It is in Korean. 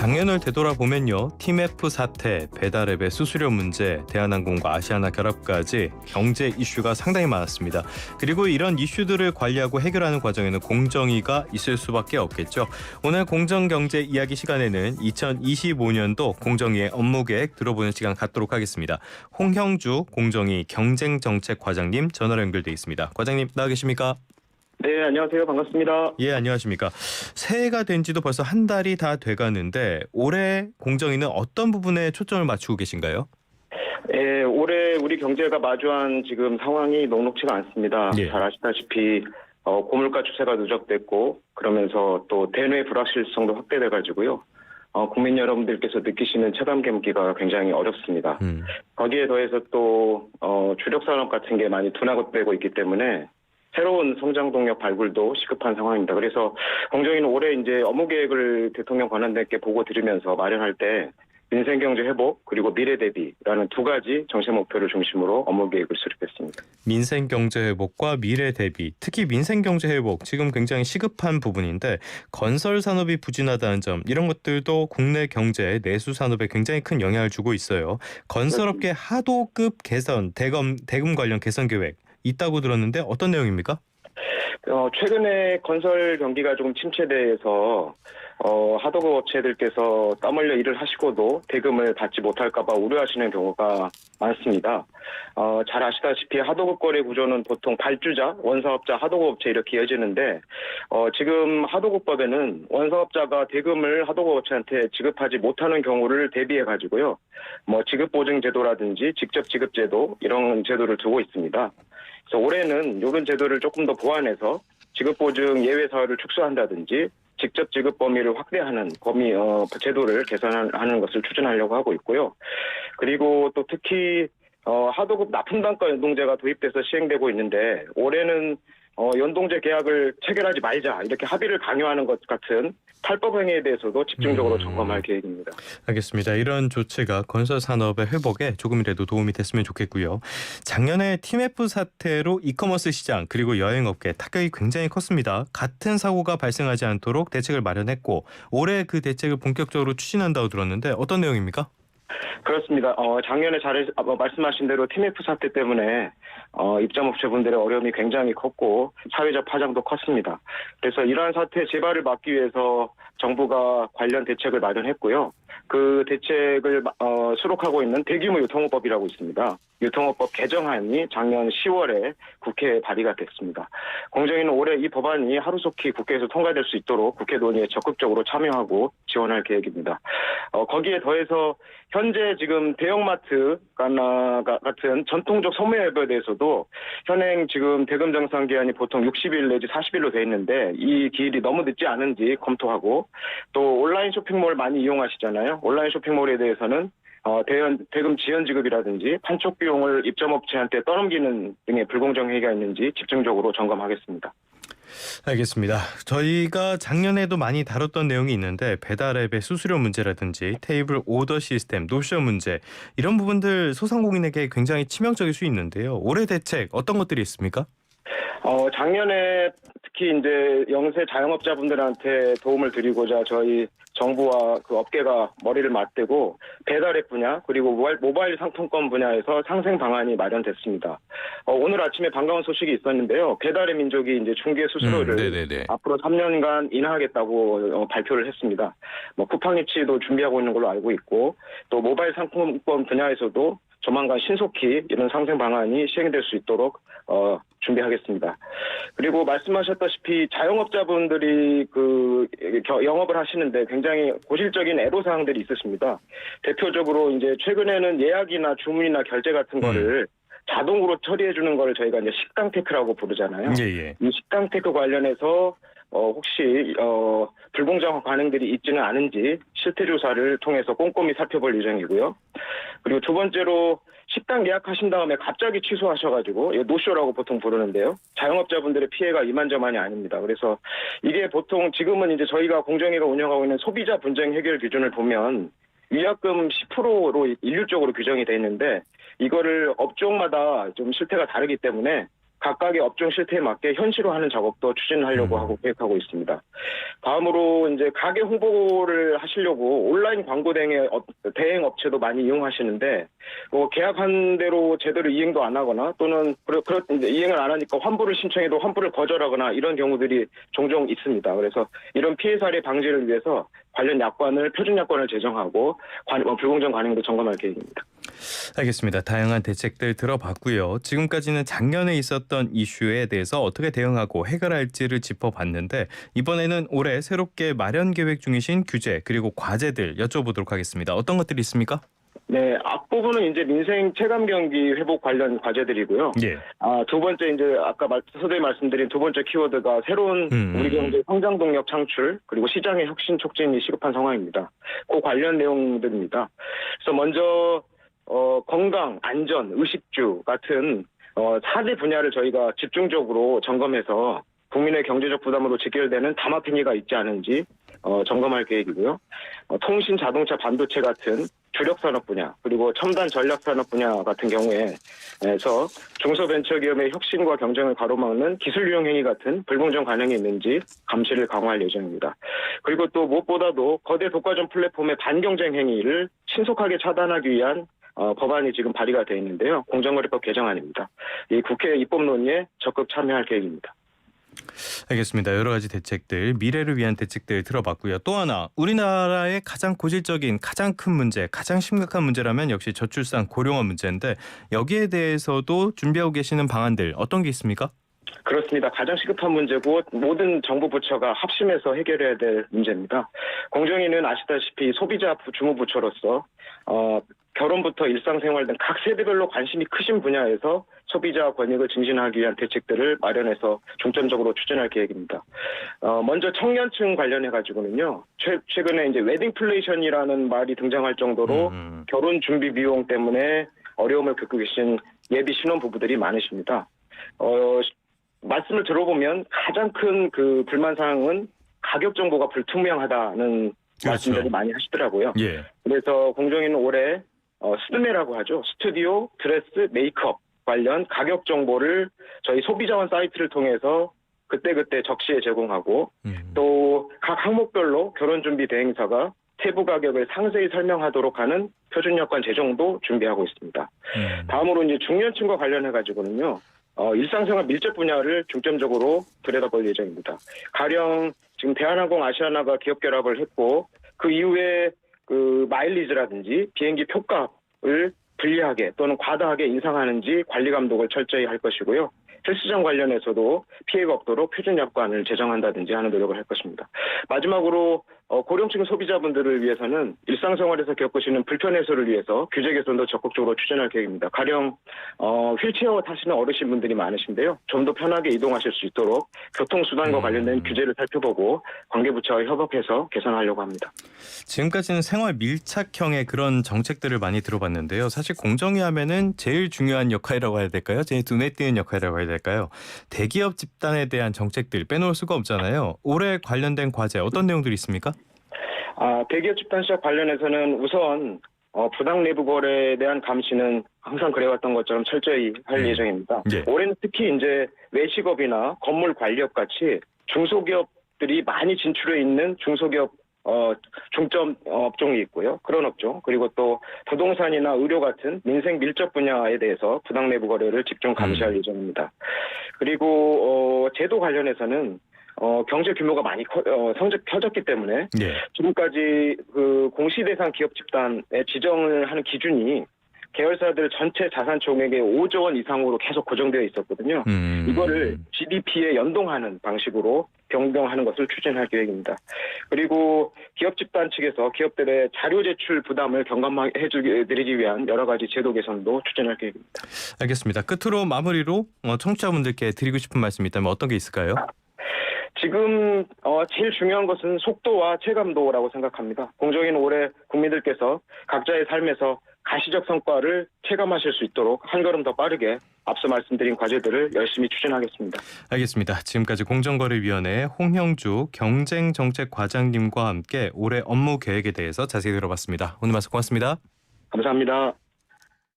작년을 되돌아보면요. 팀F 사태, 배달앱의 수수료 문제, 대한항공과 아시아나 결합까지 경제 이슈가 상당히 많았습니다. 그리고 이런 이슈들을 관리하고 해결하는 과정에는 공정위가 있을 수밖에 없겠죠. 오늘 공정경제 이야기 시간에는 2025년도 공정위의 업무 계획 들어보는 시간 갖도록 하겠습니다. 홍형주 공정위 경쟁정책과장님 전화로 연결돼 있습니다. 과장님 나와 계십니까? 네, 안녕하세요. 반갑습니다. 예, 안녕하십니까. 새해가 된 지도 벌써 한 달이 다 돼가는데 올해 공정위는 어떤 부분에 초점을 맞추고 계신가요? 예, 올해 우리 경제가 마주한 지금 상황이 녹록치가 않습니다. 예. 잘 아시다시피 고물가 추세가 누적됐고 그러면서 또 대내 불확실성도 확대돼가지고요. 국민 여러분들께서 느끼시는 체감 경기가 굉장히 어렵습니다. 거기에 더해서 또 주력 산업 같은 게 많이 둔화되고 있기 때문에 새로운 성장 동력 발굴도 시급한 상황입니다. 그래서 공정위는 올해 이제 업무 계획을 대통령 권한대행께 보고 드리면서 마련할 때 민생경제 회복 그리고 미래 대비라는 두 가지 정책 목표를 중심으로 업무 계획을 수립했습니다. 민생경제 회복과 미래 대비, 특히 민생경제 회복 지금 굉장히 시급한 부분인데 건설 산업이 부진하다는 점 이런 것들도 국내 경제 내수 산업에 굉장히 큰 영향을 주고 있어요. 건설업계 하도급 개선, 대금 관련 개선 계획 있다고 들었는데 어떤 내용입니까? 최근에 건설 경기가 조금 침체돼서 하도급 업체들께서 땀 흘려 일을 하시고도 대금을 받지 못할까 봐 우려하시는 경우가 많습니다. 잘 아시다시피 하도급 거래 구조는 보통 발주자, 원사업자, 하도급 업체 이렇게 이어지는데 지금 하도급법에는 원사업자가 대금을 하도급 업체한테 지급하지 못하는 경우를 대비해 가지고요. 지급보증제도라든지 직접 지급제도 이런 제도를 두고 있습니다. 그래서 올해는 이런 제도를 조금 더 보완해서 지급보증 예외 사유를 축소한다든지 직접 지급 범위를 확대하는 제도를 개선하는 것을 추진하려고 하고 있고요. 그리고 또 특히 하도급 납품단가 연동제가 도입돼서 시행되고 있는데 올해는 연동제 계약을 체결하지 말자 이렇게 합의를 강요하는 것 같은 탈법 행위에 대해서도 집중적으로 점검할 계획입니다. 알겠습니다. 이런 조치가 건설 산업의 회복에 조금이라도 도움이 됐으면 좋겠고요. 작년에 팀F 사태로 이커머스 시장 그리고 여행업계 타격이 굉장히 컸습니다. 같은 사고가 발생하지 않도록 대책을 마련했고 올해 그 대책을 본격적으로 추진한다고 들었는데 어떤 내용입니까? 그렇습니다. 작년에 말씀하신 대로 팀F 사태 때문에 입점업체분들의 어려움이 굉장히 컸고 사회적 파장도 컸습니다. 그래서 이러한 사태 재발을 막기 위해서 정부가 관련 대책을 마련했고요. 그 대책을 수록하고 있는 대규모 유통업법이라고 있습니다. 유통업법 개정안이 작년 10월에 국회에 발의가 됐습니다. 공정위는 올해 이 법안이 하루속히 국회에서 통과될 수 있도록 국회 논의에 적극적으로 참여하고 지원할 계획입니다. 거기에 더해서 현재 지금 대형마트 같은 전통적 소매업에 대해서도 현행 지금 대금 정산 기한이 보통 60일 내지 40일로 돼 있는데 이 기일이 너무 늦지 않은지 검토하고 또 온라인 쇼핑몰 많이 이용하시잖아요. 온라인 쇼핑몰에 대해서는 대금 지연 지급이라든지 판촉 비용을 입점업체한테 떠넘기는 등의 불공정 행위가 있는지 집중적으로 점검하겠습니다. 알겠습니다. 저희가 작년에도 많이 다뤘던 내용이 있는데 배달앱의 수수료 문제라든지 테이블 오더 시스템, 노쇼 문제 이런 부분들 소상공인에게 굉장히 치명적일 수 있는데요. 올해 대책 어떤 것들이 있습니까? 작년에 특히 이제 영세 자영업자분들한테 도움을 드리고자 저희 정부와 그 업계가 머리를 맞대고 배달앱 분야 그리고 모바일 상품권 분야에서 상생 방안이 마련됐습니다. 오늘 아침에 반가운 소식이 있었는데요. 배달앱 민족이 이제 중개 수수료를 앞으로 3년간 인하하겠다고 발표를 했습니다. 쿠팡 입치도 준비하고 있는 걸로 알고 있고 또 모바일 상품권 분야에서도 조만간 신속히 이런 상생 방안이 시행될 수 있도록 준비하겠습니다. 그리고 말씀하셨다시피 자영업자분들이 영업을 하시는데 굉장히 고질적인 애로사항들이 있으십니다. 대표적으로 이제 최근에는 예약이나 주문이나 결제 같은 거를 자동으로 처리해주는 걸 저희가 이제 식당 테크라고 부르잖아요. 예. 이 식당 테크 관련해서 혹시 불공정한 관행들이 있지는 않은지 실태 조사를 통해서 꼼꼼히 살펴볼 예정이고요. 그리고 두 번째로 식당 예약하신 다음에 갑자기 취소하셔가지고 노쇼라고 보통 부르는데요. 자영업자분들의 피해가 이만저만이 아닙니다. 그래서 이게 보통 지금은 이제 저희가 공정위가 운영하고 있는 소비자 분쟁 해결 기준을 보면 위약금 10%로 일률적으로 규정이 돼 있는데 이거를 업종마다 좀 실태가 다르기 때문에 각각의 업종 실태에 맞게 현실화하는 작업도 추진하려고 하고 계획하고 있습니다. 다음으로 이제 가게 홍보를 하시려고 온라인 광고 대행 업체도 많이 이용하시는데 계약한 대로 제대로 이행도 안 하거나 또는 이제 이행을 안 하니까 환불을 신청해도 환불을 거절하거나 이런 경우들이 종종 있습니다. 그래서 이런 피해 사례 방지를 위해서 관련 표준 약관을 제정하고 불공정 관행도 점검할 계획입니다. 알겠습니다. 다양한 대책들 들어봤고요. 지금까지는 작년에 있었던 이슈에 대해서 어떻게 대응하고 해결할지를 짚어봤는데 이번에는 올해 새롭게 마련 계획 중이신 규제 그리고 과제들 여쭤보도록 하겠습니다. 어떤 것들이 있습니까? 네, 앞부분은 이제 민생 체감 경기 회복 관련 과제들이고요. 예. 두 번째 이제 아까 서두에 말씀드린 두 번째 키워드가 새로운 우리 경제 성장 동력 창출 그리고 시장의 혁신 촉진이 시급한 상황입니다. 그 관련 내용들입니다. 그래서 먼저 건강, 안전, 의식주 같은 4대 분야를 저희가 집중적으로 점검해서 국민의 경제적 부담으로 직결되는 담합행위가 있지 않은지 점검할 계획이고요. 통신, 자동차, 반도체 같은 주력산업 분야 그리고 첨단 전략산업 분야 같은 경우에서 중소벤처기업의 혁신과 경쟁을 가로막는 기술유용 행위 같은 불공정 관행이 있는지 감시를 강화할 예정입니다. 그리고 또 무엇보다도 거대 독과점 플랫폼의 반경쟁 행위를 신속하게 차단하기 위한 법안이 지금 발의가 되어 있는데요. 공정거래법 개정안입니다. 이 국회 입법 논의에 적극 참여할 계획입니다. 알겠습니다. 여러 가지 대책들, 미래를 위한 대책들 들어봤고요. 또 하나, 우리나라의 가장 고질적인, 가장 큰 문제, 가장 심각한 문제라면 역시 저출산 고령화 문제인데 여기에 대해서도 준비하고 계시는 방안들 어떤 게 있습니까? 그렇습니다. 가장 시급한 문제고 모든 정부 부처가 합심해서 해결해야 될 문제입니다. 공정위는 아시다시피 소비자 주무부처로서 결혼부터 일상생활 등 각 세대별로 관심이 크신 분야에서 소비자 권익을 증진하기 위한 대책들을 마련해서 중점적으로 추진할 계획입니다. 먼저 청년층 관련해가지고는요. 최근에 이제 웨딩플레이션이라는 말이 등장할 정도로 결혼 준비 비용 때문에 어려움을 겪고 계신 예비 신혼부부들이 많으십니다. 말씀을 들어보면 가장 큰 그 불만 사항은 가격 정보가 불투명하다는 말씀들을 많이 하시더라고요. 예. 그래서 공정위는 올해 스드메라고 하죠. 스튜디오, 드레스, 메이크업 관련 가격 정보를 저희 소비자원 사이트를 통해서 그때그때 적시에 제공하고 또 각 항목별로 결혼준비 대행사가 세부 가격을 상세히 설명하도록 하는 표준 여건 제정도 준비하고 있습니다. 다음으로 이제 중년층과 관련해가지고는요. 일상생활 밀접 분야를 중점적으로 들여다볼 예정입니다. 가령 지금 대한항공 아시아나가 기업 결합을 했고 그 이후에 그 마일리지라든지 비행기 표값을 불리하게 또는 과다하게 인상하는지 관리 감독을 철저히 할 것이고요. 헬스장 관련해서도 피해가 없도록 표준 약관을 제정한다든지 하는 노력을 할 것입니다. 마지막으로 고령층 소비자분들을 위해서는 일상생활에서 겪으시는 불편 해소를 위해서 규제 개선도 적극적으로 추진할 계획입니다. 가령 휠체어 타시는 어르신분들이 많으신데요. 좀 더 편하게 이동하실 수 있도록 교통수단과 관련된 규제를 살펴보고 관계부처와 협업해서 개선하려고 합니다. 지금까지는 생활 밀착형의 그런 정책들을 많이 들어봤는데요. 사실 공정위 하면은 제일 중요한 역할이라고 해야 될까요? 제일 눈에 띄는 역할이라고 해야 될까요? 대기업 집단에 대한 정책들 빼놓을 수가 없잖아요. 올해 관련된 과제 어떤 내용들이 있습니까? 대기업 집단 시작 관련해서는 우선 부당 내부 거래에 대한 감시는 항상 그래왔던 것처럼 철저히 할 예정입니다. 예. 올해는 특히 이제 외식업이나 건물 관리업 같이 중소기업들이 많이 진출해 있는 중소기업 중점 업종이 있고요. 그런 업종 그리고 또 부동산이나 의료 같은 민생 밀접 분야에 대해서 부당 내부 거래를 집중 감시할 예정입니다. 그리고 제도 관련해서는 경제 규모가 많이 커졌기 때문에 예. 지금까지 그 공시 대상 기업 집단에 지정을 하는 기준이 계열사들 전체 자산 총액의 5조 원 이상으로 계속 고정되어 있었거든요. 이거를 GDP에 연동하는 방식으로 변경하는 것을 추진할 계획입니다. 그리고 기업 집단 측에서 기업들의 자료 제출 부담을 경감해 드리기 위한 여러 가지 제도 개선도 추진할 계획입니다. 알겠습니다. 끝으로 마무리로 청취자분들께 드리고 싶은 말씀이 있다면 어떤 게 있을까요? 지금 제일 중요한 것은 속도와 체감도라고 생각합니다. 공정위는 올해 국민들께서 각자의 삶에서 가시적 성과를 체감하실 수 있도록 한 걸음 더 빠르게 앞서 말씀드린 과제들을 열심히 추진하겠습니다. 알겠습니다. 지금까지 공정거래위원회 홍형주 경쟁정책과장님과 함께 올해 업무 계획에 대해서 자세히 들어봤습니다. 오늘 말씀 고맙습니다. 감사합니다.